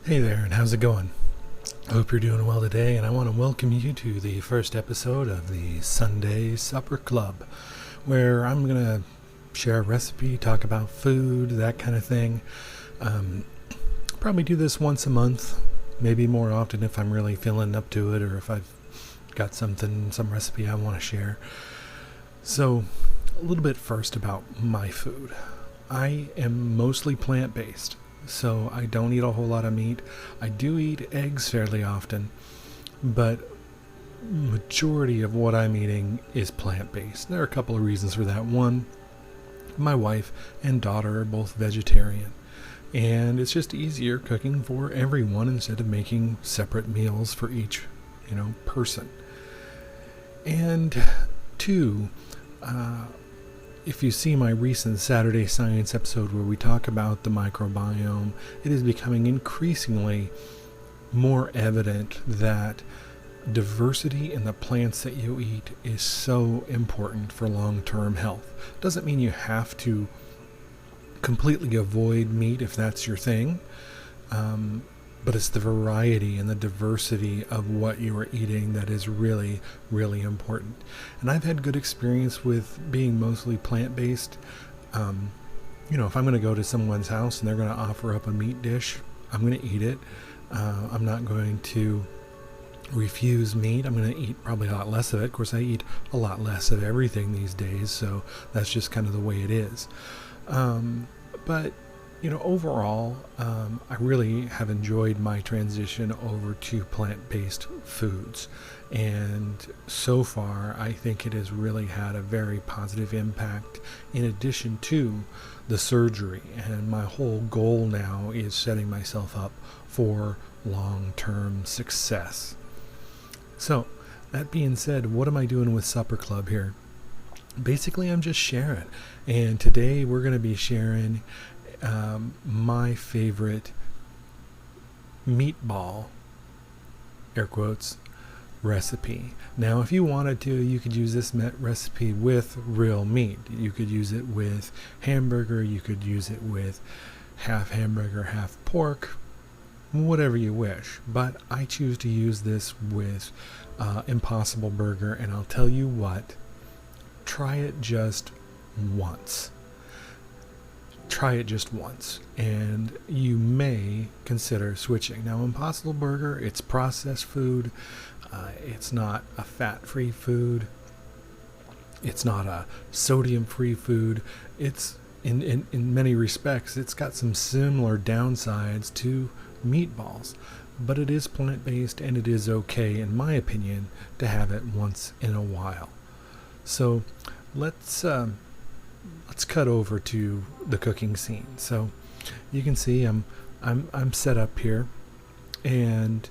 Hey there, and how's it going? I hope you're doing well today, and I want to welcome you to the first episode of the Sunday Supper Club, where I'm going to share a recipe, talk about food, that kind of thing. Probably do this once a month, maybe more often if I'm really feeling up to it, or if I've got some recipe I want to share. So, a little bit first about my food. I am mostly plant-based. So I don't eat a whole lot of meat. I do eat eggs fairly often, but majority of what I'm eating is plant-based. There are a couple of reasons for that. One, my wife and daughter are both vegetarian, and it's just easier cooking for everyone instead of making separate meals for each, person. And two, if you see my recent Saturday Science episode where we talk about the microbiome, it is becoming increasingly more evident that diversity in the plants that you eat is so important for long-term health. Doesn't mean you have to completely avoid meat if that's your thing, but it's the variety and the diversity of what you are eating that is really, really important. And I've had good experience with being mostly plant-based. If I'm going to go to someone's house and they're going to offer up a meat dish, I'm going to eat it. I'm not going to refuse meat. I'm going to eat probably a lot less of it. Of course, I eat a lot less of everything these days, so that's just kind of the way it is. But overall, I really have enjoyed my transition over to plant-based foods. And so far, I think it has really had a very positive impact in addition to the surgery. And my whole goal now is setting myself up for long-term success. So, that being said, what am I doing with Supper Club here? Basically, I'm just sharing. And today we're going to be sharing my favorite meatball, air quotes, recipe. Now, if you wanted to, you could use this recipe with real meat. You could use it with hamburger. You could use it with half hamburger, half pork, whatever you wish. But I choose to use this with Impossible Burger, and I'll tell you what, try it just once. Try it just once, and you may consider switching. Now, Impossible Burger, it's processed food. It's not a fat-free food. It's not a sodium-free food. It's, in many respects, it's got some similar downsides to meatballs, but it is plant-based, and it is okay, in my opinion, to have it once in a while. So, let's cut over to the cooking scene. So you can see I'm set up here, and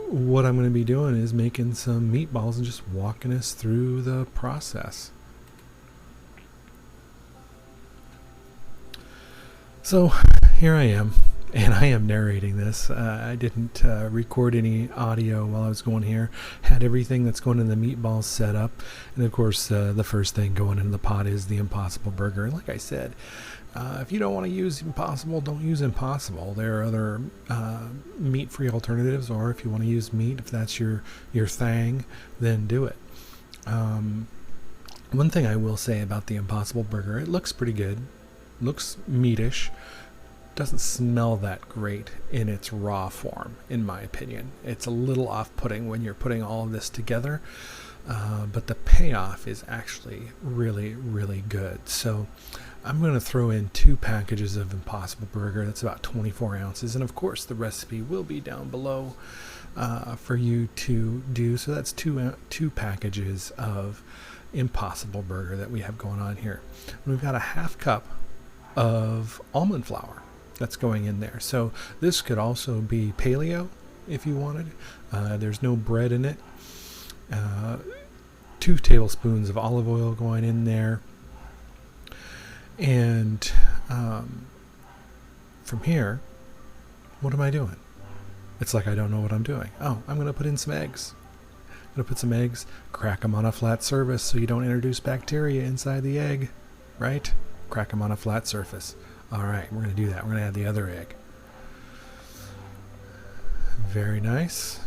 what I'm going to be doing is making some meatballs and just walking us through the process. So here I am, and I am narrating this. I didn't record any audio while I was going here. Had everything that's going in the meatballs set up. And of course, the first thing going in the pot is the Impossible Burger. And like I said, if you don't want to use Impossible, don't use Impossible. There are other meat-free alternatives, or if you want to use meat, if that's your thing, then do it. One thing I will say about the Impossible Burger, it looks pretty good. Looks meatish. Doesn't smell that great in its raw form, in my opinion. It's a little off-putting when you're putting all of this together, but the payoff is actually really, really good. So I'm going to throw in 2 packages of Impossible Burger. That's about 24 ounces, and of course the recipe will be down below for you to do. So that's two packages of Impossible Burger that we have going on here. And we've got a half cup of almond flour that's going in there. So this could also be paleo if you wanted. There's no bread in it. 2 tablespoons of olive oil going in there. And from here, what am I doing? It's like I don't know what I'm doing. Oh, I'm going to put in some eggs. I'm going to put some eggs, crack them on a flat surface so you don't introduce bacteria inside the egg, right? Crack them on a flat surface. All right, we're going to do that. We're going to add the other egg. Very nice.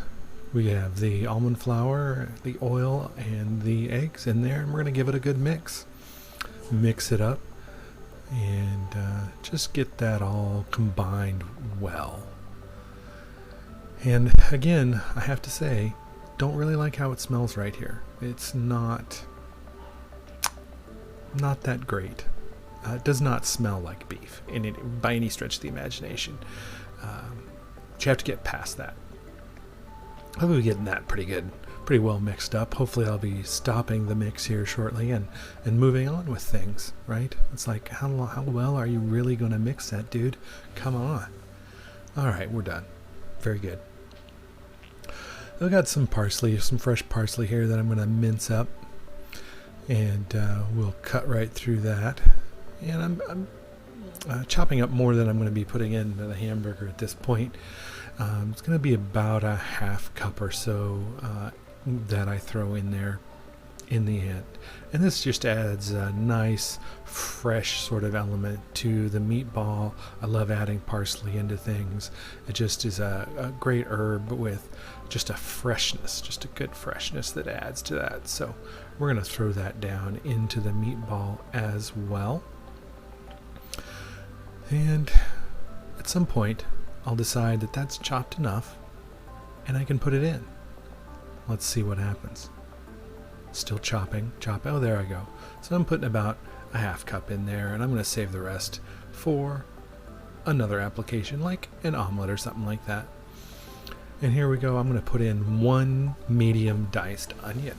We have the almond flour, the oil, and the eggs in there, and we're going to give it a good mix. Mix it up and just get that all combined well. And again, I have to say, don't really like how it smells right here. It's not that great. It does not smell like beef by any stretch of the imagination. But you have to get past that. I'll be getting that pretty well mixed up. Hopefully I'll be stopping the mix here shortly and moving on with things, right? It's like, how well are you really going to mix that, dude? Come on. All right, we're done. Very good. I've got some parsley, some fresh parsley here that I'm going to mince up, and we'll cut right through that. And I'm chopping up more than I'm going to be putting into the hamburger at this point. It's going to be about a half cup or so that I throw in there in the end. And this just adds a nice, fresh sort of element to the meatball. I love adding parsley into things. It just is a great herb with just a freshness, just a good freshness that adds to that. So we're going to throw that down into the meatball as well. And at some point, I'll decide that that's chopped enough and I can put it in. Let's see what happens. Still chopping. Oh, there I go. So I'm putting about a half cup in there, and I'm going to save the rest for another application, like an omelet or something like that. And here we go. I'm going to put in 1 medium diced onion.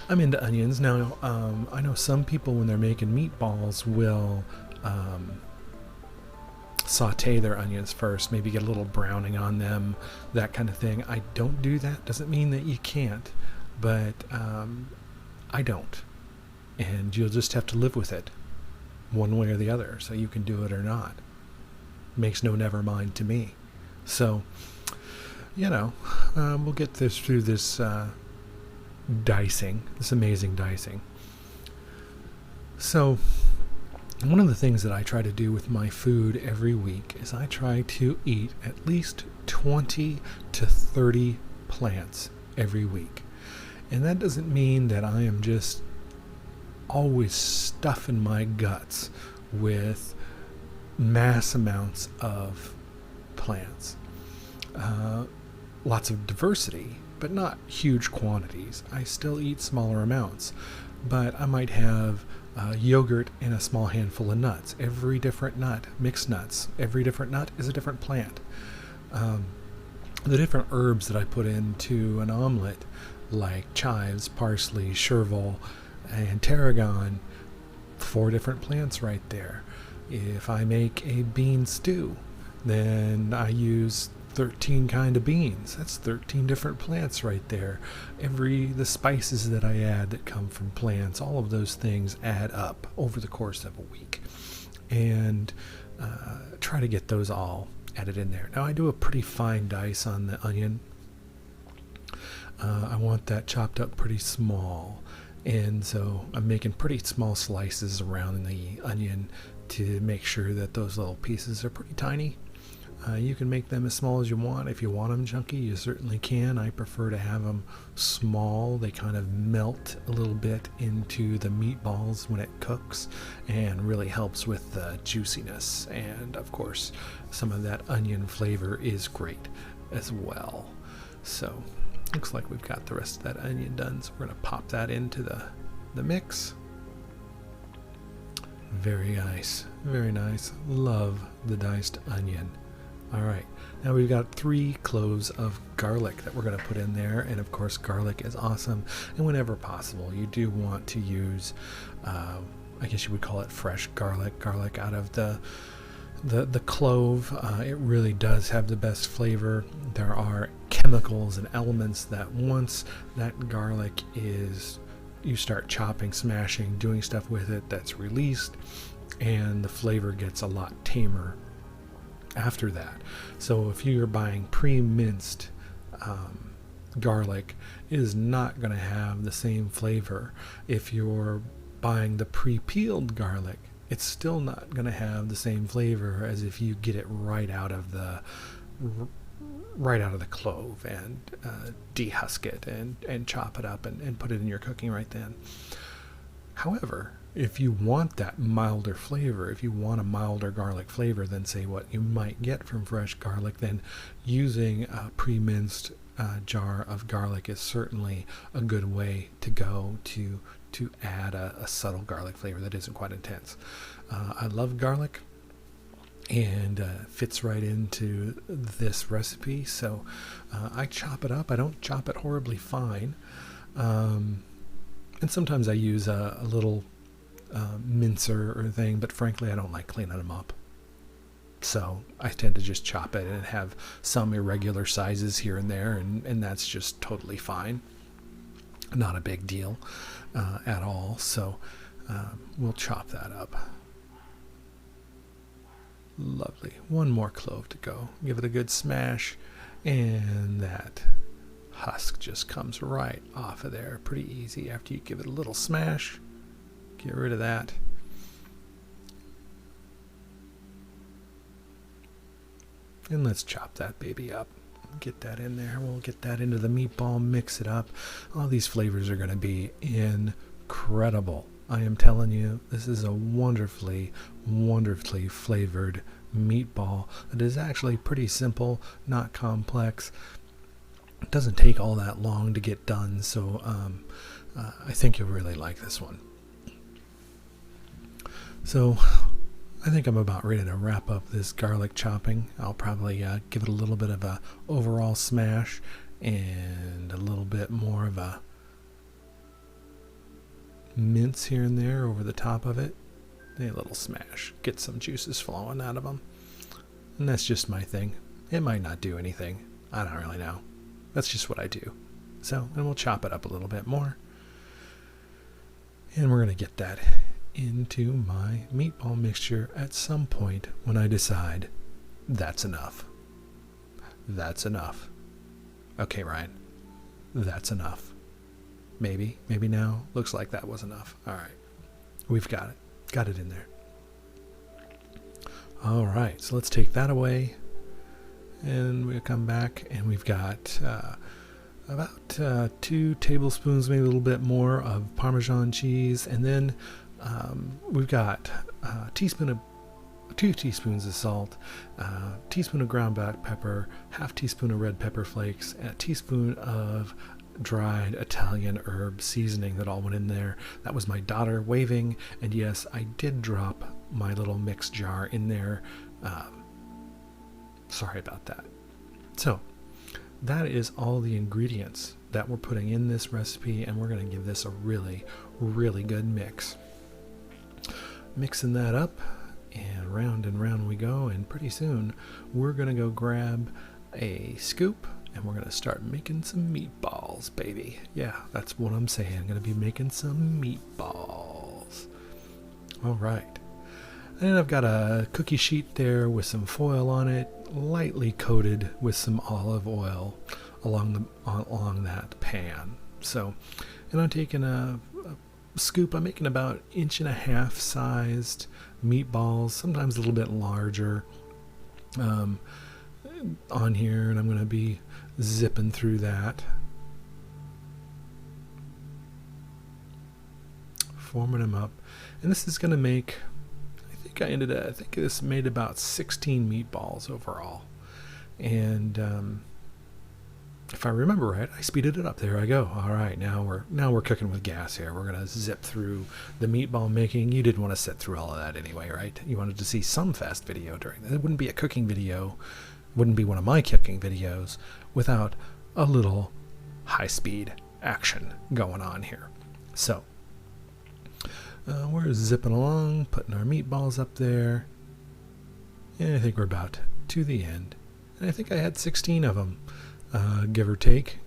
I'm into onions. Now, I know some people, when they're making meatballs, will saute their onions first, maybe get a little browning on them, that kind of thing. I don't do that. Doesn't mean that you can't, but I don't. And you'll just have to live with it one way or the other, so you can do it or not. Makes no never mind to me. So, we'll get through this dicing, this amazing dicing. So, one of the things that I try to do with my food every week is I try to eat at least 20 to 30 plants every week. And that doesn't mean that I am just always stuffing my guts with mass amounts of plants. Lots of diversity, but not huge quantities. I still eat smaller amounts, but I might have yogurt and a small handful of nuts. Every different nut, mixed nuts, every different nut is a different plant. The different herbs that I put into an omelet, like chives, parsley, chervil, and tarragon, 4 different plants right there. If I make a bean stew, then I use 13 kind of beans. That's 13 different plants right there. The spices that I add that come from plants, all of those things add up over the course of a week. And try to get those all added in there. Now I do a pretty fine dice on the onion. I want that chopped up pretty small. And so I'm making pretty small slices around the onion to make sure that those little pieces are pretty tiny. You can make them as small as you want. If you want them chunky, you certainly can. I prefer to have them small. They kind of melt a little bit into the meatballs when it cooks and really helps with the juiciness. And of course, some of that onion flavor is great as well. So, looks like we've got the rest of that onion done. So we're going to pop that into the mix. Very nice. Very nice. Love the diced onion. All right, now we've got 3 cloves of garlic that we're going to put in there, and of course garlic is awesome, and whenever possible you do want to use, I guess you would call it fresh garlic out of the clove. It really does have the best flavor. There are chemicals and elements that once that garlic you start chopping, smashing, doing stuff with it, that's released, and the flavor gets a lot tamer after that. So if you're buying pre-minced garlic, it is not going to have the same flavor. If you're buying the pre-peeled garlic, it's still not going to have the same flavor as if you get it right out of the right out of the clove and dehusk it and chop it up and put it in your cooking right then. However, if you want that milder flavor, if you want a milder garlic flavor than, say, what you might get from fresh garlic, then using a pre-minced jar of garlic is certainly a good way to go to add a subtle garlic flavor that isn't quite intense. I love garlic, and fits right into this recipe, so I chop it up. I don't chop it horribly fine, and sometimes I use a little mincer or thing, but frankly I don't like cleaning them up, so I tend to just chop it and have some irregular sizes here and there, and that's just totally fine, not a big deal at all. So we'll chop that up. Lovely. One more clove to go. Give it a good smash, and that husk just comes right off of there pretty easy after you give it a little smash. Get rid of that. And let's chop that baby up. Get that in there. We'll get that into the meatball, mix it up. All these flavors are going to be incredible. I am telling you, this is a wonderfully, wonderfully flavored meatball that is actually pretty simple, not complex. It doesn't take all that long to get done, so I think you'll really like this one. So I think I'm about ready to wrap up this garlic chopping. I'll probably give it a little bit of a overall smash and a little bit more of a mince here and there over the top of it. A little smash. Get some juices flowing out of them. And that's just my thing. It might not do anything. I don't really know. That's just what I do. So, and we'll chop it up a little bit more. And we're going to get that into my meatball mixture at some point when I decide that's enough. That's enough. Okay, Ryan. That's enough. Maybe now. Looks like that was enough. All right. We've got it. Got it in there. All right. So let's take that away. And we'll come back and we've got about 2 tablespoons, maybe a little bit more of Parmesan cheese. And then we've got 2 teaspoons of salt, teaspoon of ground black pepper, half teaspoon of red pepper flakes, and a teaspoon of dried Italian herb seasoning that all went in there. That was my daughter waving, and yes, I did drop my little mix jar in there. Sorry about that. So that is all the ingredients that we're putting in this recipe, and we're going to give this a really, really good mix. Mixing that up, and round we go, and pretty soon we're going to go grab a scoop and we're going to start making some meatballs, baby. Yeah, that's what I'm saying. I'm going to be making some meatballs. All right. And I've got a cookie sheet there with some foil on it, lightly coated with some olive oil along that pan. So, and I'm taking a scoop. I'm making about 1.5 inch sized meatballs, sometimes a little bit larger, on here, and I'm going to be zipping through that, forming them up, and this is going to make, I think this made about 16 meatballs overall, and if I remember right, I speeded it up. There I go. All right, now we're cooking with gas here. We're gonna zip through the meatball making. You didn't want to sit through all of that anyway, right? You wanted to see some fast video during that. It wouldn't be a cooking video, wouldn't be one of my cooking videos without a little high-speed action going on here. So we're zipping along, putting our meatballs up there, and I think we're about to the end. And I think I had 16 of them. Give or take,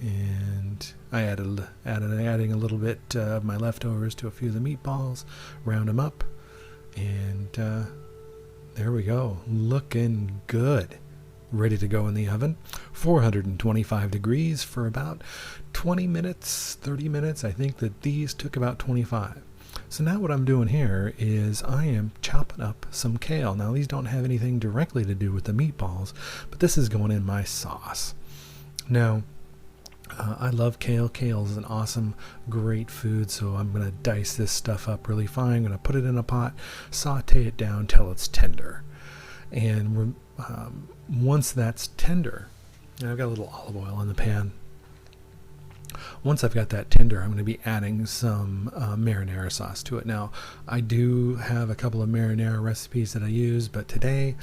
and I adding a little bit of my leftovers to a few of the meatballs, round them up, and there we go, looking good, ready to go in the oven, 425 degrees for about 20 minutes, 30 minutes. I think that these took about 25. So now what I'm doing here is I am chopping up some kale. Now these don't have anything directly to do with the meatballs, but this is going in my sauce. Now, I love kale. Kale is an awesome, great food, so I'm going to dice this stuff up really fine. I'm going to put it in a pot, saute it down till it's tender. And once that's tender, and I've got a little olive oil in the pan. Once I've got that tender, I'm going to be adding some marinara sauce to it. Now, I do have a couple of marinara recipes that I use, but today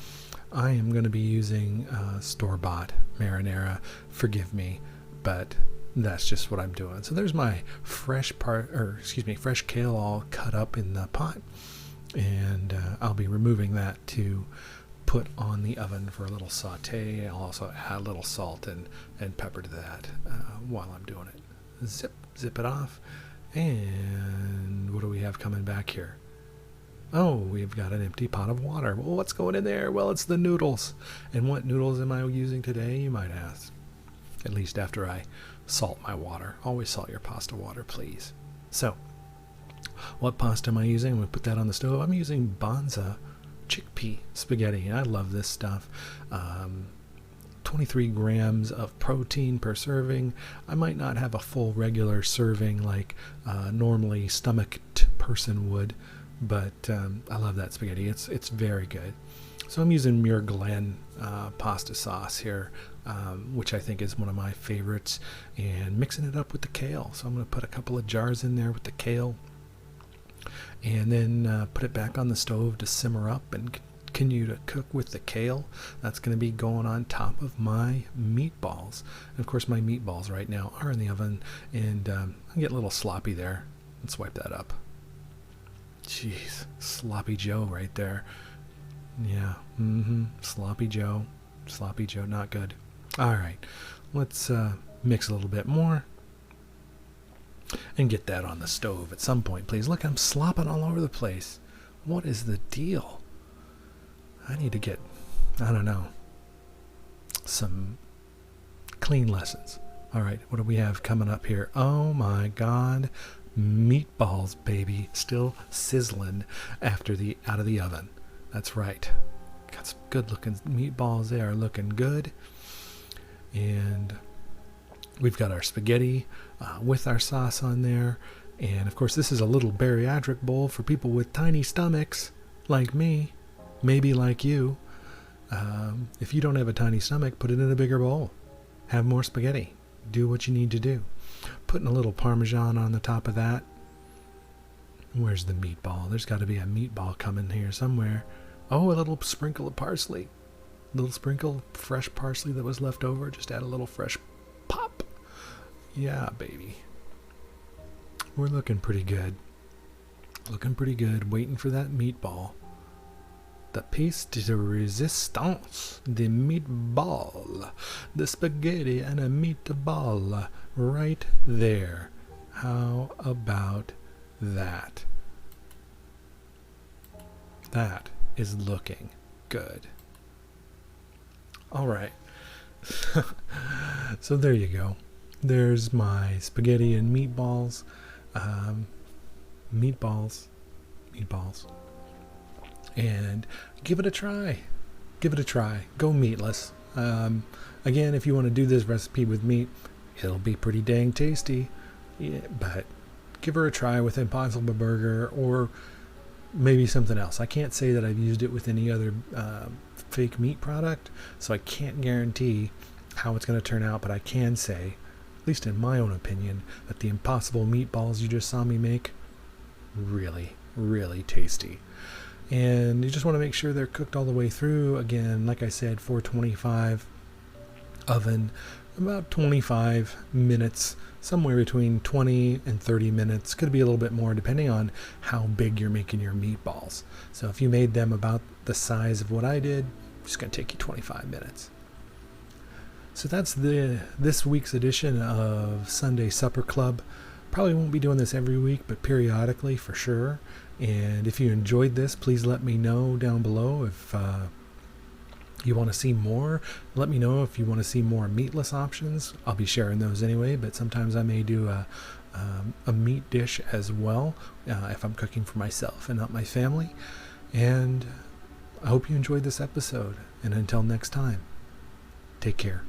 I am going to be using store-bought marinara. Forgive me, but that's just what I'm doing. So there's my fresh kale all cut up in the pot, and I'll be removing that to put on the oven for a little saute. I'll also add a little salt and pepper to that while I'm doing it. Zip it off. And what do we have coming back here? Oh, we've got an empty pot of water. Well, what's going in there? Well, it's the noodles. And what noodles am I using today, you might ask? At least after I salt my water. Always salt your pasta water, please. So, what pasta am I using? I'm going to put that on the stove. I'm using Banza chickpea spaghetti. I love this stuff. 23 grams of protein per serving. I might not have a full regular serving like normally stomached person would, but I love that spaghetti. It's very good. So I'm using Muir Glen pasta sauce here, which I think is one of my favorites, and mixing it up with the kale. So I'm going to put a couple of jars in there with the kale, and then put it back on the stove to simmer up and continue to cook with the kale. That's going to be going on top of my meatballs. And of course, my meatballs right now are in the oven, and I'm getting a little sloppy there. Let's wipe that up. Jeez, sloppy Joe right there. Yeah, sloppy Joe, not good. All right, let's mix a little bit more and get that on the stove at some point, please. Look, I'm slopping all over the place. What is the deal? I need to get, I don't know, some clean lessons. All right, what do we have coming up here? Oh my God, meatballs, baby, still sizzling out of the oven. That's right. Got some good looking meatballs. They are looking good. And we've got our spaghetti with our sauce on there. And of course, this is a little bariatric bowl for people with tiny stomachs like me, maybe like you. If you don't have a tiny stomach, put it in a bigger bowl. Have more spaghetti. Do what you need to do. Putting a little Parmesan on the top of that. Where's the meatball? There's got to be a meatball coming here somewhere. Oh, a little sprinkle of parsley. A little sprinkle of fresh parsley that was left over. Just add a little fresh pop. Yeah, baby. We're looking pretty good. Looking pretty good. Waiting for that meatball. The piece de resistance. The meatball. The spaghetti and a meatball. Right there. How about that? That is looking good. All right. So there you go. There's my spaghetti and meatballs. Meatballs. And give it a try. Go meatless. Again, if you want to do this recipe with meat, it'll be pretty dang tasty. Yeah, but give her a try with Impossible Burger or maybe something else. I can't say that I've used it with any other fake meat product, so I can't guarantee how it's going to turn out, but I can say, at least in my own opinion, that the Impossible meatballs you just saw me make, really, really tasty. And you just want to make sure they're cooked all the way through. Again, like I said, 425 oven, about 25 minutes, somewhere between 20 and 30 minutes. Could be a little bit more depending on how big you're making your meatballs. So if you made them about the size of what I did, it's going to take you 25 minutes. So that's this week's edition of Sunday Supper Club. Probably won't be doing this every week, but periodically for sure. And if you enjoyed this, please let me know down below if you want to see more. Let me know if you want to see more meatless options. I'll be sharing those anyway, but sometimes I may do a a meat dish as well, if I'm cooking for myself and not my family. And I hope you enjoyed this episode. And until next time, take care.